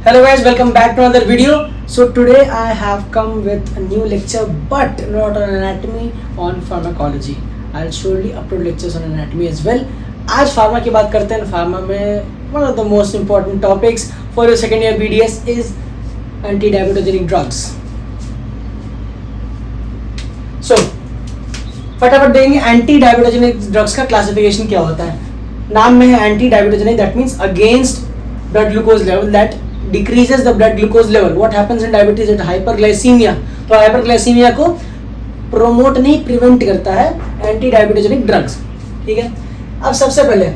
Hello guys, welcome back to another video. So today I have come with a new lecture, but not on anatomy, on pharmacology. I'll surely upload lectures on anatomy as well. आज pharma की बात करते हैं. Pharma में one of the most important topics for your second year BDS is anti-diabetogenic drugs. So फटाफट देंगे anti diabetogenic drugs का classification क्या होता है. नाम में है anti diabetogenic, that means against blood glucose level, that decreases the blood glucose level. What happens in diabetes at hyperglycaemia. तो हाइपरग्लाइसीमिया को प्रोमोट नहीं, प्रिवेंट करता है एंटी डायबिटोजेनिक ड्रग्स. ठीक है. अब सबसे पहले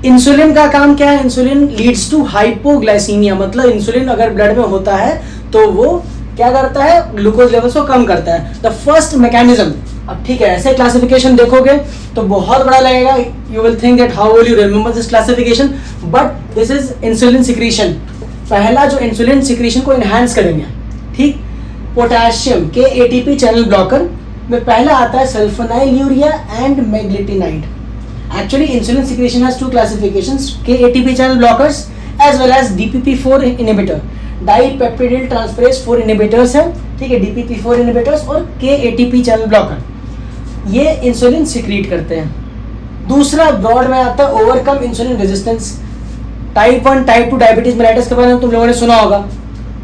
इंसुलिन का काम क्या है. इंसुलिन लीड्स टू हाइपोग्लाइसीमिया, मतलब इंसुलिन अगर ब्लड में होता है तो वो क्या करता है, ग्लूकोज लेवल्स को कम करता है. The first mechanism. अब ठीक है, ऐसे क्लासिफिकेशन देखोगे तो बहुत बड़ा लगेगा. You will think that how will you remember this classification, but this is insulin secretion. पहला जो इंसुलिन सिक्रीशन को एनहांस करेंगे. ठीक. पोटेशियम के एटीपी चैनल ब्लॉकर में पहला आता है sulphonyl urea and meglitinide. Actually insulin secretion has two classifications, K ATP channel blockers as well as DPP4 inhibitor. Dipeptidyl transferase 4 inhibitors है. ठीक है, DPP4 इनहिबिटर्स और के एटीपी चैनल ब्लॉकर, ये insulin secrete करते हैं. दूसरा ब्रॉड में आता है overcome insulin resistance. Type 1 type 2 diabetes mellitus के बारे में तुम लोगों ने सुना होगा.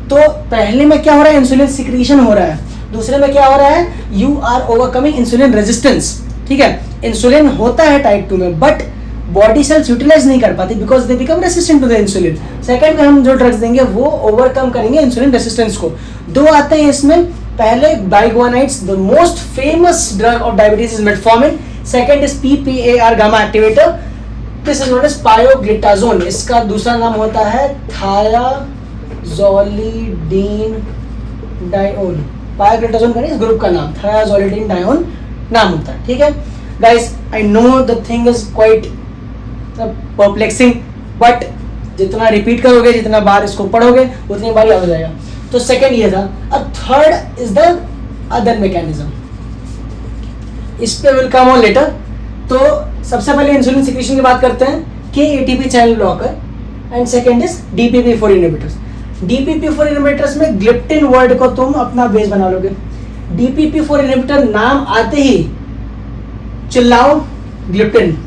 तो पहले में क्या हो रहा है, इंसुलिन सिक्रीशन हो रहा है. दूसरे में क्या हो रहा है, you are overcoming insulin resistance. ठीक है, इंसुलिन होता है टाइप 2 में, बट बॉडी सेल्स यूटिलाइज नहीं कर पाती because they become resistant to the insulin. Second में हम जो ड्रग्स देंगे वो ओवरकम करेंगे इंसुलिन रेसिस्टेंस को. दो आते हैं इसमें. पहले biguanides, the most famous drug of diabetes is metformin. Second is PPAR gamma activator. This is known as pioglitazone. इसका दूसरा नाम होता है थायाजोलिडीन डायोन. पायोग्लिटाजोन का इस ग्रुप का नाम थायाजोलिडीन डायोन नाम होता है. ठीक है guys, I know the thing is quite perplexing, but जितना रिपीट करोगे, जितना बार इसको पढ़ोगे, उतनी बार याद हो जाएगा. तो सेकंड ये था. अब third is the other mechanism. इस पे विल कम ऑन लेटर. तो सबसे पहले इंसुलिन सिक्रीशन की बात करते हैं, के ATP channel blocker, and second is DPP4 inhibitors. DPP4 inhibitors में ग्लिप्टिन वर्ड को तुम अपना बेस बना लोगे. DPP4 इनहिबिटर नाम आते ही चिल्लाओ gliptin.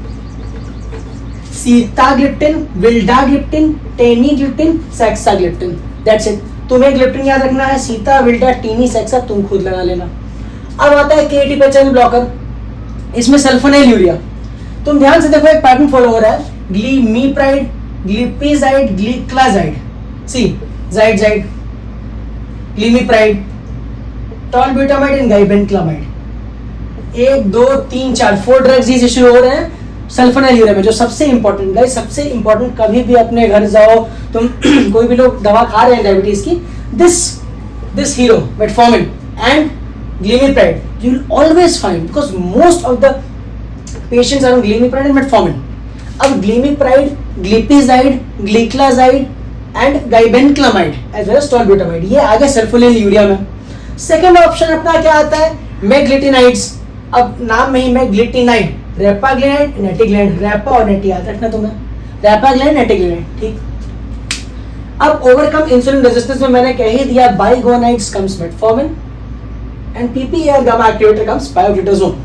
Sitagliptin, vildagliptin, teneligliptin, saxagliptin. That's it. तुम्हें ग्लिप्टिन याद रखना है. सीता, विल्डा, टीनी, सेक्सा तुम खुद लगा लेना. अब आता है के एटीपी चैनल ब्लॉकर. इसमें सल्फोनाइल यूरिया. तुम ध्यान से देखो, एक पैटर्न फॉलो हो रहा है. Glimepiride, glipizide, gliclazide. सी जाइड जाइड, glimepiride, tolbutamide and glibenclamide. 1 2 3 4 4 drugs ही शुरू हो रहे हैं सल्फोनाइल यूरिया में. जो सबसे इंपॉर्टेंट गाइस, सबसे इंपॉर्टेंट, कभी भी अपने घर जाओ तुम कोई भी लोग दवा खा रहे हैं डायबिटीज की, this hero metformin and glimepiride you will always find, because most of the patients are on glimipride and metformin. अब glimipride, glipizide, gliclazide and गाइबेंक्लामाइड as well as tolbutamide, ये आगे सल्फोनाइल यूरिया में. सेकंड ऑप्शन अपना क्या आता है, मेग्लिटिनाइड्स. अब नाम में ही मेग्लिटिनाइड, रेपाग्लिनाइड, नेटिग्लिनाइड. रेपा और नेटी याद रखना तुम्हें, रेपाग्लिनाइड, नेटिग्लिनाइड. ठीक. अब ओवरकम इंसुलिन रेजिस्टेंस में मैंने कह ही दिया, बाइगोनाइड्स comes metformin and PPAR gamma activator comes pioglitazone.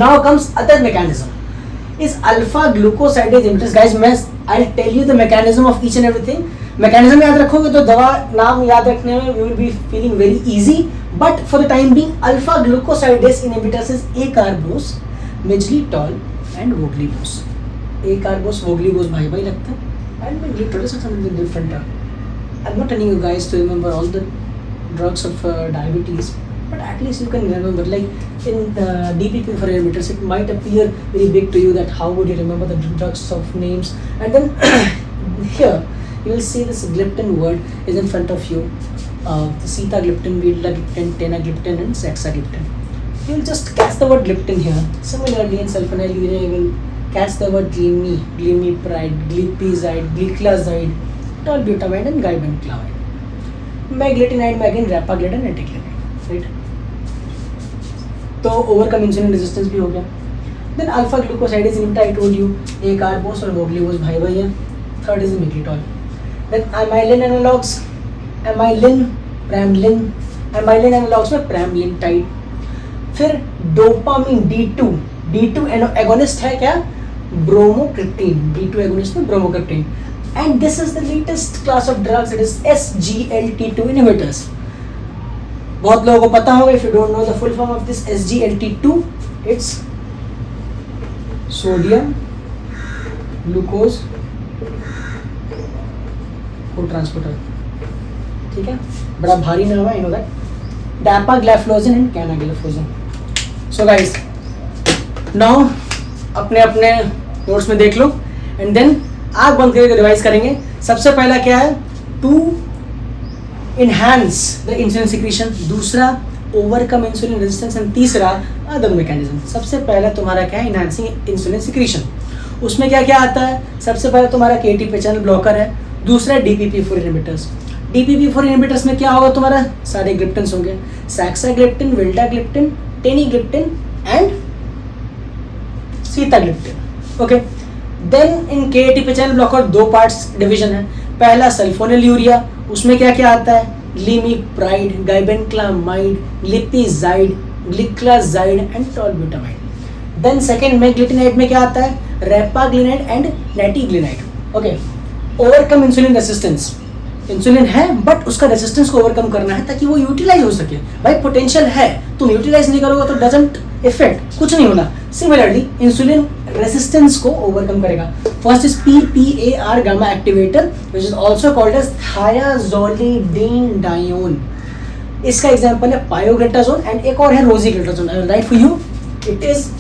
Now comes other mechanism is alpha glucosidase inhibitors. Guys, I'll tell you the mechanism of each and everything. Mechanism याद रखोगे तो दवा नाम याद रखने में you will be feeling very easy. But for the time being, alpha glucosidase inhibitors is acarbose, Majlitol and Voglibose. Acarbose, Voglibose भाई भाई लगता है, and Majlitol is something different. I'm not telling you guys to remember all the drugs of diabetes, but at least you can remember, like in DPP4 inhibitors, it might appear very big to you that how would you remember the drugs of names. And then here you will see this gliptin word is in front of you, the sitagliptin, vildagliptin, tenagliptin and sexagliptin. You will just catch the word gliptin here. Similarly in sulfonyl urea you will catch the word glimipride, glipizide, gliclazide, tolbutamide and gabapentin. Meglitinaide में again repaglitine, neticlinide, right? तो overcome insulin resistance भी हो गया. Then alpha glucosidase inhibitor, I told you, acarbose और voglibose भाई भाई है. Third is miglitol. Then amylin analogues, amylin, pramlin, amylin analogues में प्रेमलिनटाइड। फिर डोपामिन D2 एगोनिस्ट है क्या, ब्रोमोक्रिप्टिन, D2 एगोनिस्ट में bromocriptine. And this is the latest class of drugs, it is SGLT2 inhibitors. बहुत लोगों को पता होगा, if you don't know the full form of this SGLT2, it's sodium glucose cotransporter. ठीक है, बड़ा भारी नाम है, you know that, dapagliflozin and canagliflozin. So guys, now अपने अपने नोट्स में देख लो एंड देन आग बंद करके रिवाइज करेंगे। सबसे पहला क्या है, to enhance the insulin secretion, दूसरा ओवरकम इंसुलिन रेजिस्टेंस एंड तीसरा अदर मैकेनिज्म। सबसे पहला तुम्हारा क्या है, इनहैंसिंग इंसुलिन सिक्रीशन। उसमें क्या क्या आता है, सबसे पहले तुम्हारा KTP चैनल ब्लॉकर है, दूसरा DPP4 इनहिबिटर्स। DPP4 इनहिबिटर्स में क्या होगा, तुम्हारा सारे ग्लिप्टिन्स होंगे, saxagliptin, vildagliptin, teneligliptin and sitagliptin. Okay, then in KTP channel blocker दो पार्ट्स डिवीजन है। पहला सल्फोनिलयूरिया, उसमें क्या क्या आता है, glimepiride, glibenclamide, glipizide, gliclazide and tolbutamide. Then second meglitinide में क्या आता है, repaglinide and nateglinide. Okay, overcome insulin resistance, insulin है बट उसका रेसिस्टेंस को ओवरकम करना है ताकि वो यूटिलाइज हो सके। भाई पोटेंशियल है, तुम यूटिलाइज नहीं करोगे तो डजंट इफेक्ट, कुछ नहीं होना। सिमिलरली इंसुलिन रेसिस्टेंस को ओवरकम करेगा। First is PPAR gamma activator which is also called as thiazolidinedione. इसका एग्जांपल है पायोग्लिटाजोन एंड एक और है rosiglitazone. I will write for you, it is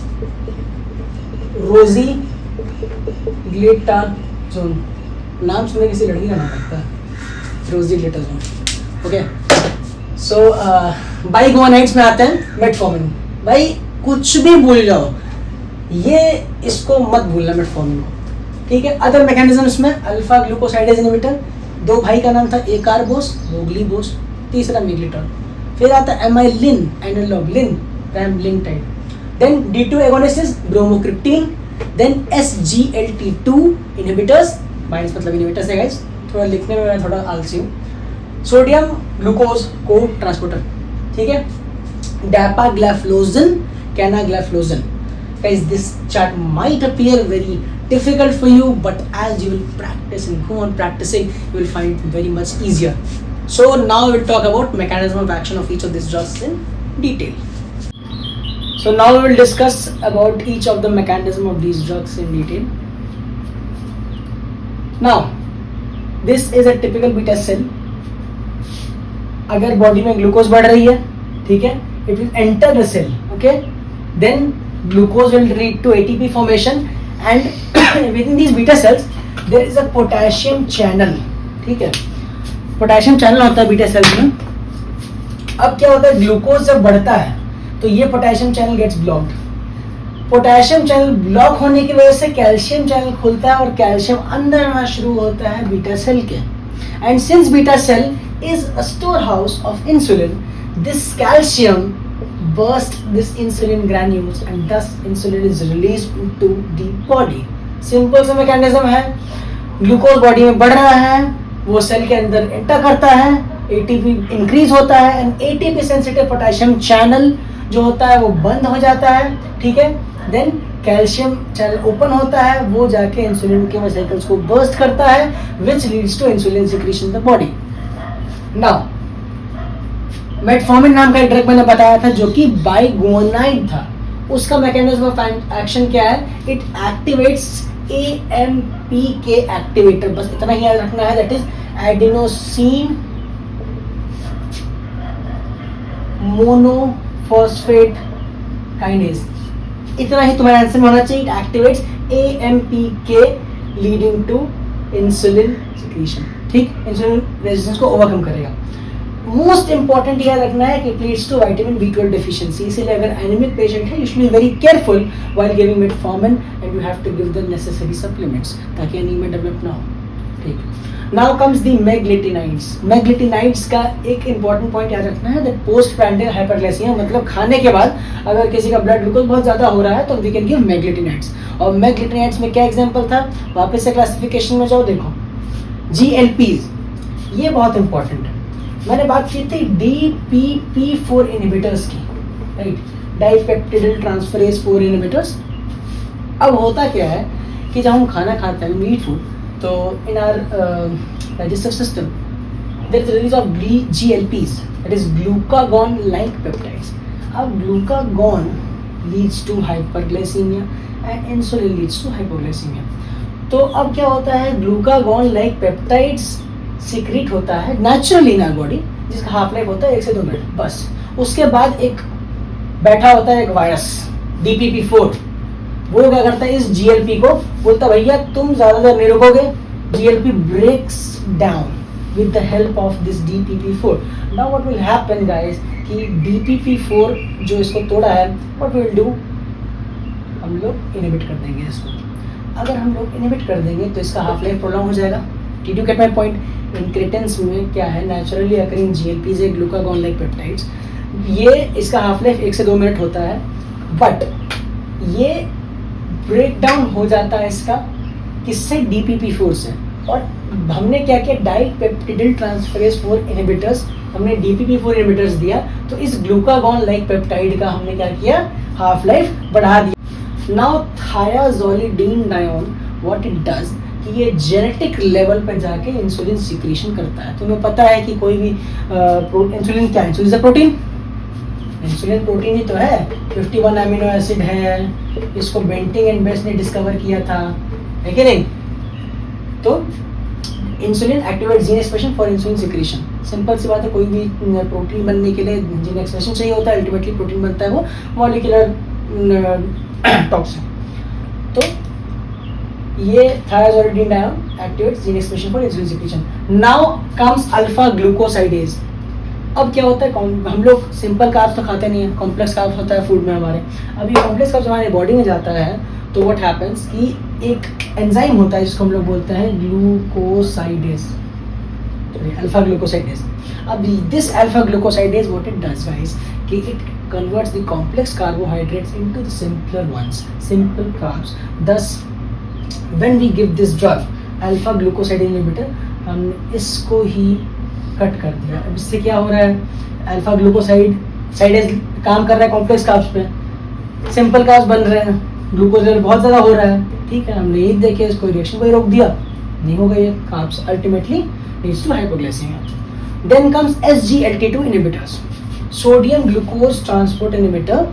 rosiglitazone. नाम सुने किसी लड़की का नाम लगता है, रोजीग्लिटाजोन। ओके, सो बाइगोनाइड्स में आते हैं मेटफॉर्मिन। भाई कुछ भी भूल जाओ, ये इसको मत भूलना मेटफॉर्मिन को। ठीक है, अदर मैकेनिज्म्स में अल्फा ग्लूकोसाइडेज इनहिबिटर, दो भाई का नाम था, एक कार्बोस, मोगली बोस, तीसरा मिग्लिटॉल। फिर आता है amylin analogue, lin, pramlintide. Then D2 agonist is bromocriptine. Then SGLT2 inhibitors, minus मतलब इनहिबिटर्स है गाइस, थोड़ा लिखने में मैं थोड़ा आलसी हूँ। Sodium glucose cotransporter. ठीक है, dapagliflozin, canagliflozin. Guys, this chart might appear very difficult for you, but as you will practice and go on practicing, you will find it very much easier. So now we'll talk about mechanism of action of each of these drugs in detail. So now we will discuss about each of the mechanism of these drugs in detail. Now, this is a typical beta cell. अगर body में glucose बढ़ रही है, ठीक है, it will enter the cell, okay, then glucose will lead to ATP formation and within these beta cells there is a potassium channel. ठीक है, potassium channel होता है बीटा सेल्स में। अब क्या होता है, ग्लूकोज जब बढ़ता है तो ये potassium channel gets blocked. Potassium channel block होने की वजह से कैल्शियम चैनल खुलता है और कैल्शियम अंदर आना शुरू होता है बीटा सेल के। And since beta cell is a storehouse of insulin, this calcium burst this insulin granules and thus insulin is released into the body. Simple सा मैकेनिज्म है, ग्लूकोज बॉडी में बढ़ रहा है, वो सेल के अंदर एंटर करता है, ATP इंक्रीज होता है and ATP sensitive potassium channel जो होता है वो बंद हो जाता है। ठीक है, देन कैल्शियम चैनल ओपन होता है, वो जाके इंसुलिन के वेसिकल्स को बर्स्ट करता है which leads to insulin secretion in the body. Now metformin नाम का एक ड्रग मैंने बताया था जो कि बाइगोनाइड था। उसका मैकेनिज्म ऑफ एक्शन क्या है, इट एक्टिवेट्स AMPK एक्टिवेटर। बस इतना ही याद रखना है, that is adenosine monophosphate kinase. इतना ही तुम्हारा आंसर में होना चाहिए। It activates AMPK leading to insulin secretion. ठीक, इंसुलिन रेजिस्टेंस को ओवरकम करेगा। मोस्ट इंपॉर्टेंट याद रखना है कि it leads to vitamin B12 deficiency. इसलिए अगर एनीमिक पेशेंट है, you should be very careful while giving metformin and you have to give the necessary supplements ताकि एनीमिया डेवलप ना हो। ठीक, नाउ कम्स द मेग्लिटिनाइड्स। मेग्लिटिनाइड्स का एक इंपॉर्टेंट पॉइंट याद रखना है, दैट पोस्ट प्रांडियल हाइपरग्लाइसीमिया, मतलब खाने के बाद अगर किसी का ब्लड ग्लूकोज बहुत ज्यादा हो रहा है तो वी कैन गिव मेग्लिटिनाइड्स। और मेग्लिटिनाइड्स में क्या एग्जांपल था, वापस से क्लासिफिकेशन में जाओ, देखो GLPs, ये बहुत इंपॉर्टेंट है। मैंने बात की थी DPP4 इनहिबिटर्स की, राइट, डाइपेप्टिडिल ट्रांसफरेज 4 इनहिबिटर्स। अब होता क्या है कि जब हम खाना खाते हैं, मीट फूड, तो in our digestive system there is release of GLPs, that is glucagon like peptides. अब glucagon leads to hyperglycaemia and insulin leads to hypoglycaemia. तो अब क्या होता है, ग्लूकागॉन लाइक पेप्टाइड्स सीक्रेट होता है नेचुरली इन आवर बॉडी, जिसका half life होता है 1 से 2 मिनट बस। उसके बाद एक बैठा होता है एक वायरस DPP4, वो क्या करता है, इस GLP को बोलता है भैया तुम ज्यादा देर नहीं रुकोगे, GLP breaks down with the help of this DPP4. Now what will happen guys कि DPP4 जो इसको तोड़ा है, what we will do, हम लोग इनहिबिट कर देंगे इसको। अगर हम लोग इनहिबिट कर देंगे तो इसका हाफ लाइफ प्रोलॉन्ग हो जाएगा। Did you get my point? इंक्रेटेंस में क्या है, नेचुरली अकरिंग GLPs है, ग्लूकागॉन लाइक पेप्टाइड्स, ये इसका हाफ लाइफ 1 से 2 मिनट होता है, बट ये ब्रेक डाउन हो जाता है इसका किससे, DPP4 से। और हमने क्या किया, डाइपेप्टिडिल ट्रांसफरेज 4 इनहिबिटर्स, हमने DPP4 इनहिबिटर्स दिया, तो इस ग्लूकागॉन लाइक पेप्टाइड का हमने क्या किया, हाफ लाइफ बढ़ा दिया। नाउ थायाजोलिडिनायोन व्हाट इट डज कि ये जेनेटिक लेवल पर जाके इंसुलिन सिक्रीशन करता है। तुम्हें पता है कि कोई भी इंसुलिन क्या है, insulin is protein, insulin protein ही तो है, 51 अमीनो एसिड है, इसको बेंटिंग एंड बेस्ट ने डिस्कवर किया था, है कि नहीं। तो insulin activate gene expression for insulin secretion, simple सी बात है, कोई भी प्रोटीन बनने के लिए जीन एक्सप्रेशन चाहिए होता है, अल्टीमेटली प्रोटीन बनता है वो मॉलिक्यूलर टॉक्सिन। तो ये thiazolidinedione activates gene expression for insulin secretion. Now comes alpha glucosidase. अब क्या होता है, हम लोग सिंपल कार्ब्स तो खाते नहीं है, कॉम्प्लेक्स कार्ब्स होता है फूड में हमारे। अब ये कॉम्प्लेक्स कार्ब्स हमारे बॉडी में जाता है तो व्हाट हैपेंस कि एक एंजाइम होता है जिसको हम लोग बोलते हैं ग्लूकोसाइडेज, अल्फा ग्लूकोसाइडेज। अब this alpha glucosidase what it does guys कि it converts the complex carbohydrates into the simpler ones, simple carbs. Thus when we give this drug alpha glucoside inhibitor, हम इसको ही कट कर दिया। अब इससे क्या हो रहा है, अल्फा ग्लूकोसाइड साइडेज काम कर रहा है कॉम्प्लेक्स कार्ब्स पे, सिंपल कार्ब्स बन रहे हैं, ग्लूकोज लेवल बहुत ज़्यादा हो रहा है, ठीक है, हमने ये देखे इसको रिएक्शन को ही रोक दिया, नहीं होगा ये carbs, ultimately leads to hypoglycaemia. Then comes SGLT2 inhibitors, sodium glucose transport inhibitor.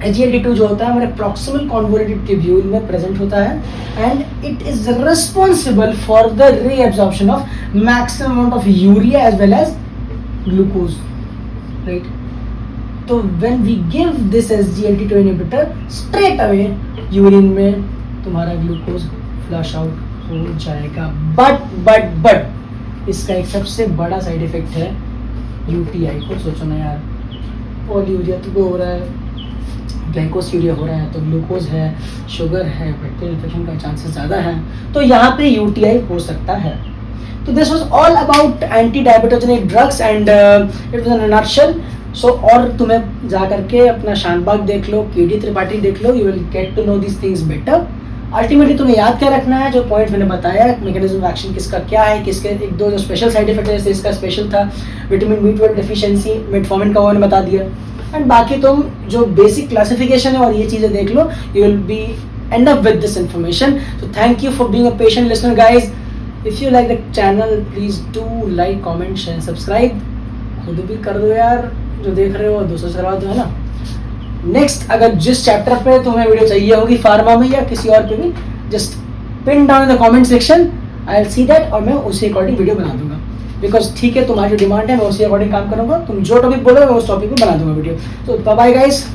SGLT2 जो होता है हमारे प्रॉक्सिमल कॉन्वोल्यूटेड ट्यूब्यूल में प्रेजेंट होता है and it is responsible for the reabsorption of maximum amount of urea as well as glucose, right. तो when we give this SGLT2 inhibitor, straight away urine में तुम्हारा ग्लूकोज फ्लश आउट हो जाएगा। But इसका एक सबसे बड़ा साइड इफेक्ट है UTI को। सोचो ना यार, पॉलीयूरिया तो हो रहा है, ग्लाइकोस्यूरिया हो रहा है, तो ग्लूकोज है, शुगर है, बैक्टीरियल इन्फेक्शन का चांसेस ज़्यादा है, तो यहाँ पे UTI हो सकता है। तो this was all about anti diabetogenic drugs and it was in a nutshell. So और तुम्हें जा करके अपना शानबाग देख लो, KD त्रिपाठी देख लो, you will get to know this things better. Ultimately तुम्हें याद क्या रखना है, जो पॉइंट मैंने बताया, मैकेनिज्म ऑफ एक्शन किसका क्या है, किसके एक दो जो स्पेशल साइड इफेक्ट है, जैसे इसका स्पेशल था विटामिन B12 डेफिशिएंसी, मेटफॉर्मिन का वो मैंने बता दिया। एंड बाकी तुम जो बेसिक क्लासिफिकेशन है और ये चीज़ें देख लो, you will be end up with this information. So thank you for being a patient listener guys. If you like the channel please do like, comment, share, subscribe. खुद भी कर दो यार, जो देख रहे हो दूसरों से करवा दो, है ना। नेक्स्ट अगर जिस चैप्टर पे तुम्हें वीडियो चाहिए होगी, फार्मा में या किसी और पे भी, just pin down in the comment section, I will see that और मैं उसी अकॉर्डिंग वीडियो बना दूंगा। बिकॉज ठीक है, तुम्हारी जो डिमांड है मैं उसी अकॉर्डिंग काम करूंगा, तुम जो टॉपिक बोलोगे मैं उस टॉपिक पे बना दूंगा वीडियो। तो बाय बाय गाइस।